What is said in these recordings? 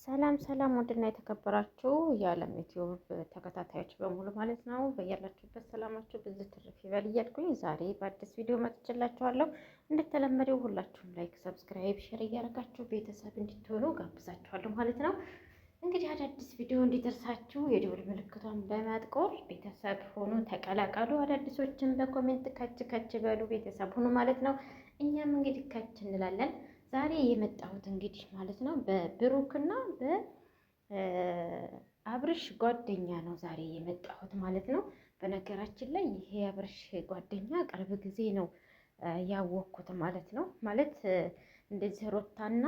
ሰላም ሰላም ውድና የተከበራችሁ የዓለም ዩቲዩብ ተከታታዮች በሙሉ ማለት ነው። በያላችሁበት ሰላማችሁ ብዙ ትርፍ ይበል እያልኩኝ ዛሬ በአዲስ ቪዲዮ መጥቼላችኋለሁ። እንደተለመደው ሁላችሁም ላይክ፣ ሰብስክራይብ፣ ሼር እያደረጋችሁ ቤተሰብ እንድትሆኑ ጋብዛችኋለሁ ማለት ነው። እንግዲህ አዳዲስ ቪዲዮ እንዲደርሳችሁ የደወል ምልክቷን በማጥቆር ቤተሰብ ሆኑ ተቀላቀሉ። አዳዲሶችን በኮሜንት ከች ከች በሉ ቤተሰብ ሆኑ ማለት ነው። እኛም እንግዲህ ከች እንላለን። ዛሬ የመጣሁት እንግዲህ ማለት ነው በብሩክና በአብርሽ ጓደኛ ነው ዛሬ የመጣሁት ማለት ነው። በነገራችን ላይ ይሄ የአብርሽ ጓደኛ ቅርብ ጊዜ ነው ያወቅኩት ማለት ነው። ማለት እንደዚህ ሮታና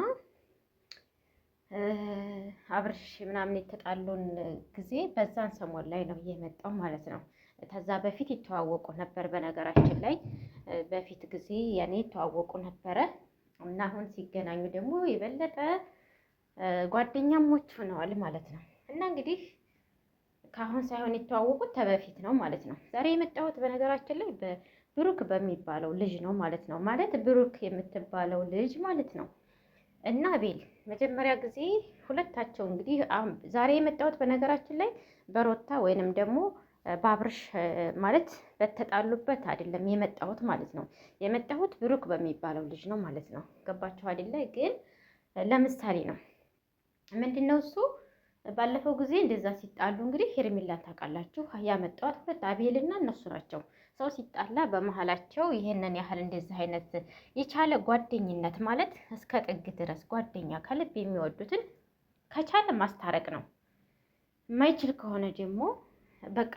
አብርሽ ምናምን የተጣሉን ጊዜ በዛን ሰሞን ላይ ነው የመጣው ማለት ነው። ከዛ በፊት ይተዋወቁ ነበር። በነገራችን ላይ በፊት ጊዜ ያኔ ይተዋወቁ ነበረ እና አሁን ሲገናኙ ደግሞ የበለጠ ጓደኛሞች ሆነዋል ማለት ነው። እና እንግዲህ ከአሁን ሳይሆን የተዋወቁት ተበፊት ነው ማለት ነው። ዛሬ የመጣሁት በነገራችን ላይ በብሩክ በሚባለው ልጅ ነው ማለት ነው። ማለት ብሩክ የምትባለው ልጅ ማለት ነው እና አቤል መጀመሪያ ጊዜ ሁለታቸው እንግዲህ ዛሬ የመጣሁት በነገራችን ላይ በሮታ ወይንም ደግሞ በአብርሽ ማለት በተጣሉበት አይደለም የመጣሁት ማለት ነው። የመጣሁት ብሩክ በሚባለው ልጅ ነው ማለት ነው። ገባችሁ አይደለ? ግን ለምሳሌ ነው ምንድነው እሱ ባለፈው ጊዜ እንደዛ ሲጣሉ እንግዲህ ሄርሜላን ታውቃላችሁ፣ ያመጣኋት ሁለት አቤልና እነሱ ናቸው። ሰው ሲጣላ በመሀላቸው ይሄንን ያህል እንደዚህ አይነት የቻለ ጓደኝነት ማለት እስከ ጥግ ድረስ ጓደኛ ከልብ የሚወዱትን ከቻለ ማስታረቅ ነው። የማይችል ከሆነ ደግሞ በቃ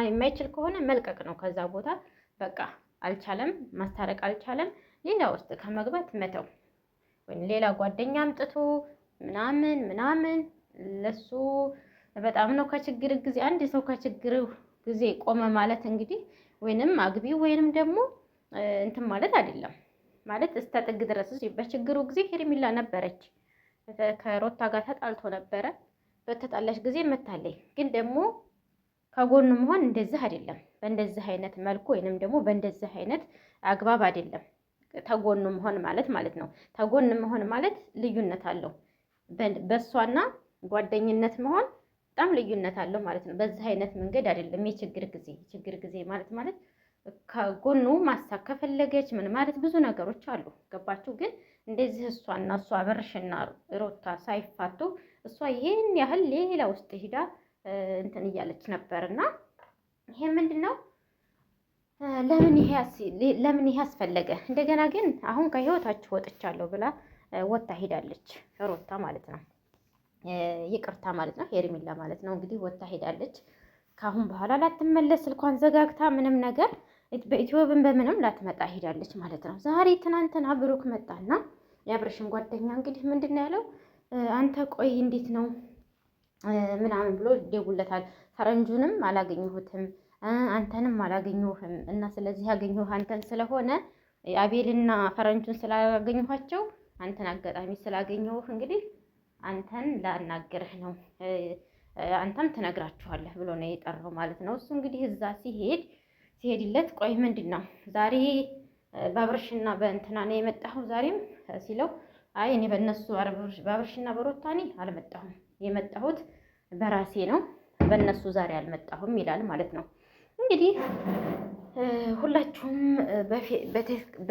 የማይችል ከሆነ መልቀቅ ነው። ከዛ ቦታ በቃ አልቻለም፣ ማስታረቅ አልቻለም፣ ሌላ ውስጥ ከመግባት መተው ወይም ሌላ ጓደኛ አምጥቶ ምናምን ምናምን ለሱ በጣም ነው ከችግር ጊዜ አንድ ሰው ከችግር ጊዜ ቆመ ማለት እንግዲህ ወይንም አግቢ ወይንም ደግሞ እንትን ማለት አይደለም። ማለት እስከ ጥግ ድረስ በችግሩ ጊዜ ሄርሜላ ነበረች፣ ከሮታ ጋር ተጣልቶ ነበረ። በተጣላች ጊዜ መታለይ ግን ደግሞ ከጎኑ መሆን እንደዚህ አይደለም። በእንደዚህ አይነት መልኩ ወይንም ደግሞ በእንደዚህ አይነት አግባብ አይደለም ተጎኑ መሆን ማለት ነው። ተጎን መሆን ማለት ልዩነት አለው። በእሷና ጓደኝነት መሆን በጣም ልዩነት አለው ማለት ነው። በዚህ አይነት መንገድ አይደለም። የችግር ጊዜ ማለት ከጎኑ ማሳክ ከፈለገች ምን ማለት ብዙ ነገሮች አሉ። ገባችሁ? ግን እንደዚህ እሷና እሷ አብርሽና ሮታ ሳይፋቱ እሷ ይሄን ያህል ሌላ ውስጥ ሂዳ እንትን እያለች ነበርና ይሄ ምንድነው? ለምን ይሄ አስፈለገ? እንደገና ግን አሁን ከህይወታችሁ ወጥቻለሁ ብላ ወጣ ሄዳለች ሮታ ማለት ነው። ይቅርታ ማለት ነው ሄርሜላ ማለት ነው። እንግዲህ ወጣ ሄዳለች። ካሁን በኋላ ላትመለስ ስልኳን ዘጋግታ ምንም ነገር በኢትዮብን በምንም ላትመጣ ሄዳለች ማለት ነው። ዛሬ ትናንትና ብሩክ መጣና የአብርሽን ጓደኛ እንግዲህ ምንድነው ያለው? አንተ ቆይ እንዴት ነው ምናምን ብሎ ይደውለታል። ፈረንጁንም አላገኘሁትም አንተንም አላገኘሁህም እና ስለዚህ ያገኘሁህ አንተን ስለሆነ አቤልና ፈረንጁን ስላገኘኋቸው አንተን አጋጣሚ ስላገኘሁህ እንግዲህ አንተን ላናግርህ ነው፣ አንተም ትነግራችኋለህ ብሎ ነው የጠራው ማለት ነው። እሱ እንግዲህ እዛ ሲሄድለት ቆይ ምንድን ነው ዛሬ በአብርሽና በእንትና ነው የመጣኸው ዛሬም ሲለው አይ እኔ በእነሱ በአብርሽና በሮታኒ አልመጣሁም፣ የመጣሁት በራሴ ነው፣ በእነሱ ዛሬ አልመጣሁም ይላል ማለት ነው። እንግዲህ ሁላችሁም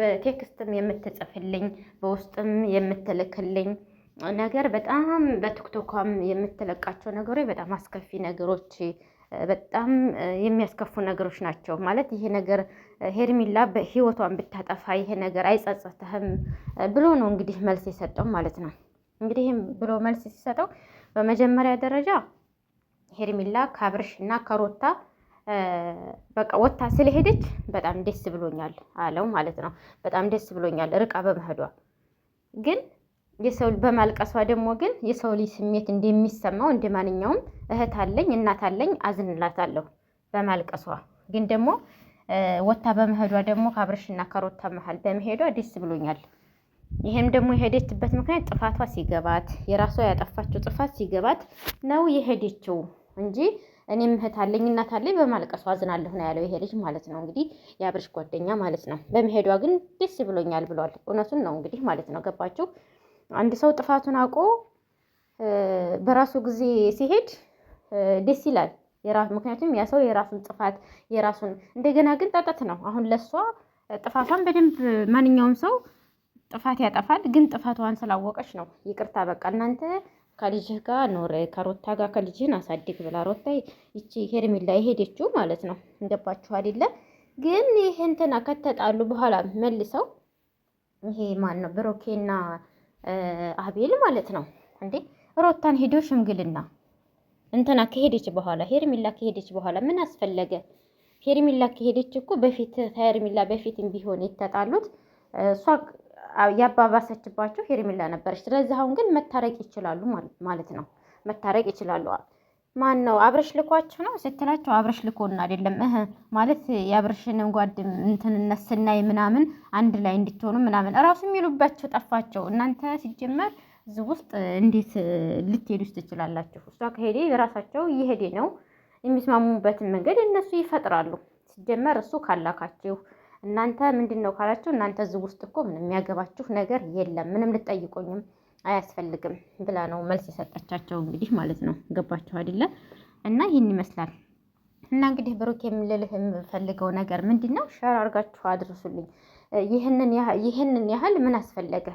በቴክስትም የምትጽፍልኝ በውስጥም የምትልክልኝ ነገር በጣም በቲክቶክም የምትለቃቸው ነገሮች በጣም አስከፊ ነገሮች፣ በጣም የሚያስከፉ ነገሮች ናቸው። ማለት ይሄ ነገር ሄርሜላ በህይወቷን ብታጠፋ ይሄ ነገር አይጸጸትህም ብሎ ነው እንግዲህ መልስ የሰጠው ማለት ነው። እንግዲህ ብሎ መልስ ሲሰጠው በመጀመሪያ ደረጃ ሄርሜላ ከአብርሽ እና ከሮታ በቃ ወታ ስለሄደች በጣም ደስ ብሎኛል አለው ማለት ነው። በጣም ደስ ብሎኛል ርቃ በመሄዷ። ግን የሰው በማልቀሷ ደግሞ ግን የሰው ልጅ ስሜት እንደሚሰማው እንደማንኛውም እህት አለኝ እናት አለኝ አዝንላታለሁ በማልቀሷ። ግን ደግሞ ወታ በመሄዷ ደግሞ ከአብርሽና ከሮታ መሀል በመሄዷ ደስ ብሎኛል። ይሄም ደግሞ የሄደችበት ምክንያት ጥፋቷ ሲገባት የራሷ ያጠፋችው ጥፋት ሲገባት ነው የሄደችው እንጂ እኔም እህት አለኝ እናት አለኝ በማልቀሷ አዝናለሁ ነው ያለው ይሄ ልጅ ማለት ነው። እንግዲህ የአብርሽ ጓደኛ ማለት ነው። በመሄዷ ግን ደስ ብሎኛል ብሏል። እውነቱን ነው እንግዲህ ማለት ነው። ገባችሁ? አንድ ሰው ጥፋቱን አውቆ በራሱ ጊዜ ሲሄድ ደስ ይላል። ምክንያቱም ያ ሰው የራሱን ጥፋት የራሱን እንደገና ግን ጠጠት ነው። አሁን ለሷ ጥፋቷን በደንብ ማንኛውም ሰው ጥፋት ያጠፋል። ግን ጥፋቷን ስላወቀች ነው ይቅርታ በቃ እናንተ ከልጅህ ጋር ኖረ ከሮታ ጋር ከልጅህን አሳድግ ብላ ሮታ ይቺ ሄርሜላ የሄደችው ማለት ነው። እንደባችሁ አይደለ? ግን ይሄ እንትና ከተጣሉ በኋላ መልሰው ይሄ ማን ነው ብሩኬና አቤል ማለት ነው እንዴ ሮታን ሄዶ ሽምግልና እንትና ከሄደች በኋላ ሄርሜላ ከሄደች በኋላ ምን አስፈለገ? ሄርሜላ ከሄደች እኮ በፊት ሄርሜላ በፊትም ቢሆን የተጣሉት እሷ ያባባሰችባቸው ሄርሜላ ነበረች። ስለዚህ አሁን ግን መታረቅ ይችላሉ ማለት ነው። መታረቅ ይችላሉ። ማን ነው አብረሽ ልኳችሁ ነው ስትላቸው አብረሽ ልኮና አይደለም ማለት የአብረሽንም ጓድም እንትንነት ስናይ ምናምን አንድ ላይ እንድትሆኑ ምናምን እራሱ የሚሉባቸው ጠፋቸው። እናንተ ሲጀመር እዚህ ውስጥ እንዴት ልትሄዱ ትችላላችሁ? እሷ ከሄደ የራሳቸው እየሄደ ነው። የሚስማሙበትን መንገድ እነሱ ይፈጥራሉ። ሲጀመር እሱ ካላካችሁ እናንተ ምንድን ነው ካላችሁ እናንተ እዚህ ውስጥ እኮ ምንም የሚያገባችሁ ነገር የለም፣ ምንም ልጠይቁኝም አያስፈልግም ብላ ነው መልስ የሰጠቻቸው እንግዲህ ማለት ነው። ገባችሁ አይደለ? እና ይህን ይመስላል። እና እንግዲህ ብሩክ የምልልህ የምፈልገው ነገር ምንድን ነው? ሸር አድርጋችሁ አድርሱልኝ። ይህንን ያህል ምን አስፈለገ?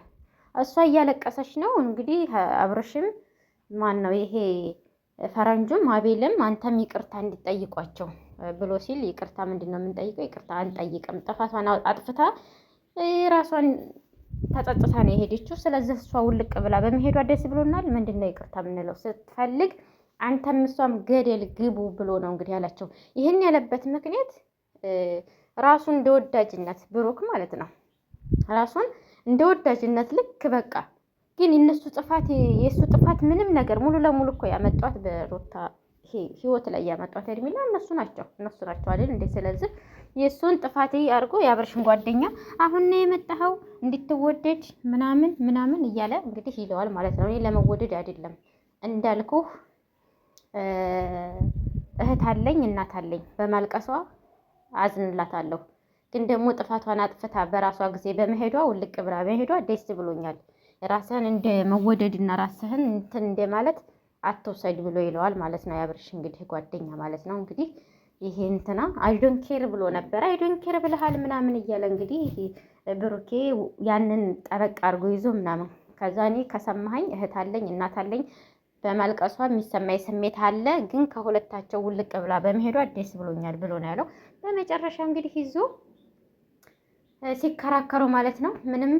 እሷ እያለቀሰች ነው እንግዲህ አብርሽም ማን ነው ይሄ ፈረንጁም አቤልም አንተም ይቅርታ እንዲጠይቋቸው ብሎ ሲል ይቅርታ ምንድን ነው የምንጠይቀው? ይቅርታ አንጠይቅም። ጥፋቷን አጥፍታ ራሷን ተጸጽታ ነው የሄደችው። ስለዚህ እሷ ውልቅ ብላ በመሄዷ ደስ ብሎናል። ምንድን ነው ይቅርታ የምንለው? ስትፈልግ አንተም እሷም ገደል ግቡ ብሎ ነው እንግዲህ ያላቸው። ይህን ያለበት ምክንያት ራሱን እንደ ወዳጅነት ብሩክ ማለት ነው ራሱን እንደ ወዳጅነት ልክ በቃ ግን የእነሱ ጥፋት የእሱ ጥፋት ምንም ነገር ሙሉ ለሙሉ እኮ ያመጧት በሮታ ህይወት ላይ ያመጧት ሄርሜላ እነሱ ናቸው አይደል እንዴ? ስለዚህ የእሱን ጥፋት አድርጎ የአብርሽን ጓደኛ አሁን ነው የመጣኸው እንድትወደድ ምናምን እያለ እንግዲህ ይለዋል ማለት ነው። እኔ ለመወደድ አይደለም እንዳልኩህ እህት አለኝ እናት አለኝ በማልቀሷ አዝንላታለሁ። ግን ደግሞ ጥፋቷን አጥፍታ በራሷ ጊዜ በመሄዷ ውልቅ ብላ በመሄዷ ደስ ብሎኛል። ራስህን እንደ መወደድና ራስህን እንትን እንደ ማለት አትውሰድ ብሎ ይለዋል ማለት ነው። የአብርሽ እንግዲህ ጓደኛ ማለት ነው። እንግዲህ ይሄ እንትና አይዶን ኬር ብሎ ነበር። አይዶን ኬር ብለሃል ምናምን እያለ እንግዲህ ብሩኬ ያንን ጠበቅ አድርጎ ይዞ ምናምን ከዛ እኔ ከሰማኸኝ እህት አለኝ እናት አለኝ በማልቀሷ የሚሰማኝ ስሜት አለ። ግን ከሁለታቸው ውልቅ ብላ በመሄዷ ደስ ብሎኛል ብሎ ነው ያለው። በመጨረሻ እንግዲህ ይዞ ሲከራከሩ ማለት ነው። ምንም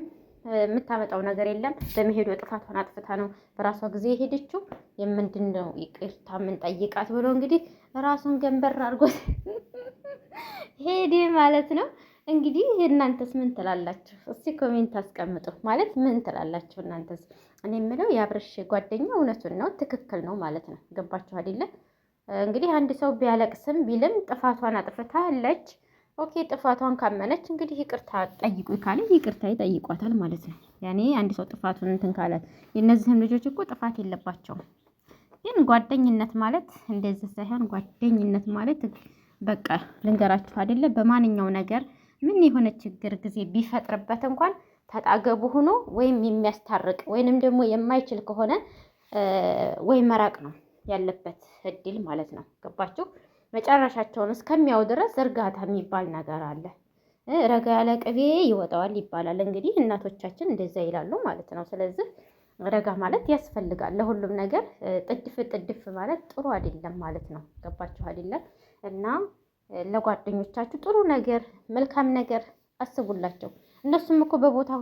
የምታመጣው ነገር የለም። በመሄዷ ጥፋቷን አጥፍታ ነው በራሷ ጊዜ የሄደችው። የምንድን ነው ይቅርታ ምን ጠይቃት ብሎ እንግዲህ ራሱን ገንበር አድርጎ ሄደ ማለት ነው። እንግዲህ እናንተስ ምን ትላላችሁ? እስቲ ኮሜንት አስቀምጡ። ማለት ምን ትላላችሁ እናንተስ? እኔ የምለው የአብርሽ ጓደኛ እውነቱን ነው፣ ትክክል ነው ማለት ነው። ገባችሁ አይደለ? እንግዲህ አንድ ሰው ቢያለቅስም ቢልም ጥፋቷን አጥፍታለች። ኦኬ ጥፋቷን ካመነች እንግዲህ ይቅርታ ጠይቁ ካለ ይቅርታ ይጠይቋታል ማለት ነው። ያኔ አንድ ሰው ጥፋቱን እንትን ካለ የእነዚህም ልጆች እኮ ጥፋት የለባቸውም። ግን ጓደኝነት ማለት እንደዚህ ሳይሆን ጓደኝነት ማለት በቃ ልንገራችሁ አይደለ በማንኛው ነገር ምን የሆነ ችግር ጊዜ ቢፈጥርበት እንኳን ተጣገቡ ሆኖ ወይም የሚያስታርቅ ወይንም ደግሞ የማይችል ከሆነ ወይ መራቅ ነው ያለበት እድል ማለት ነው። ገባችሁ? መጨረሻቸውን እስከሚያው ድረስ እርጋታ የሚባል ነገር አለ። ረጋ ያለ ቅቤ ይወጣዋል ይባላል። እንግዲህ እናቶቻችን እንደዛ ይላሉ ማለት ነው። ስለዚህ ረጋ ማለት ያስፈልጋል ለሁሉም ነገር። ጥድፍ ማለት ጥሩ አይደለም ማለት ነው። ገባችሁ አይደለም? እና ለጓደኞቻችሁ ጥሩ ነገር መልካም ነገር አስቡላቸው። እነሱም እኮ በቦታው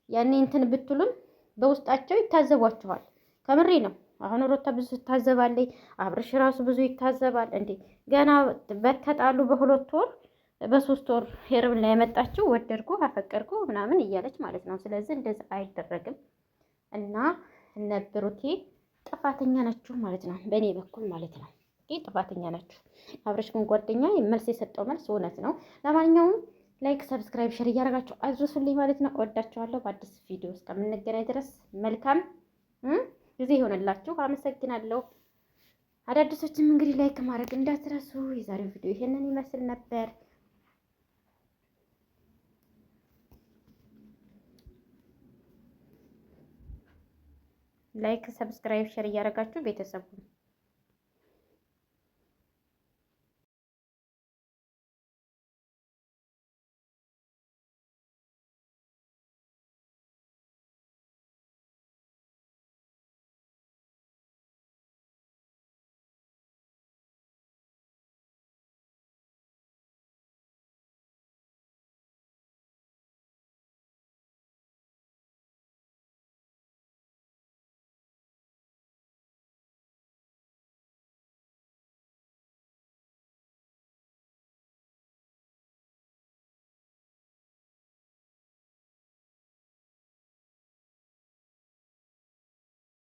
ያኔ እንትን ብትሉም በውስጣቸው ይታዘቧችኋል። ከምሬ ነው። አሁን ሮታ ብዙ ትታዘባለች፣ አብርሽ ራሱ ብዙ ይታዘባል። እንዴ ገና በተጣሉ በሁለት ወር በሶስት ወር ሄርሜላ የመጣችው ወደድኩ አፈቀርኩ ምናምን እያለች ማለት ነው። ስለዚህ እንደዛ አይደረግም እና እነ ብሩኬ ጥፋተኛ ናችሁ ማለት ነው፣ በእኔ በኩል ማለት ነው። ይህ ጥፋተኛ ናችሁ። አብርሽ ግን ጓደኛ መልስ የሰጠው መልስ እውነት ነው። ለማንኛውም ላይክ፣ ሰብስክራይብ፣ ሼር እያደረጋችሁ አድርሱልኝ ማለት ነው። እወዳችኋለሁ። በአዲስ ቪዲዮ እስከምንገናኝ ድረስ መልካም ጊዜ ይሆንላችሁ። አመሰግናለሁ። አዳዲሶችም እንግዲህ ላይክ ማድረግ እንዳትረሱ። የዛሬው ቪዲዮ ይሄንን ይመስል ነበር። ላይክ፣ ሰብስክራይብ፣ ሸር እያደረጋችሁ ቤተሰቡ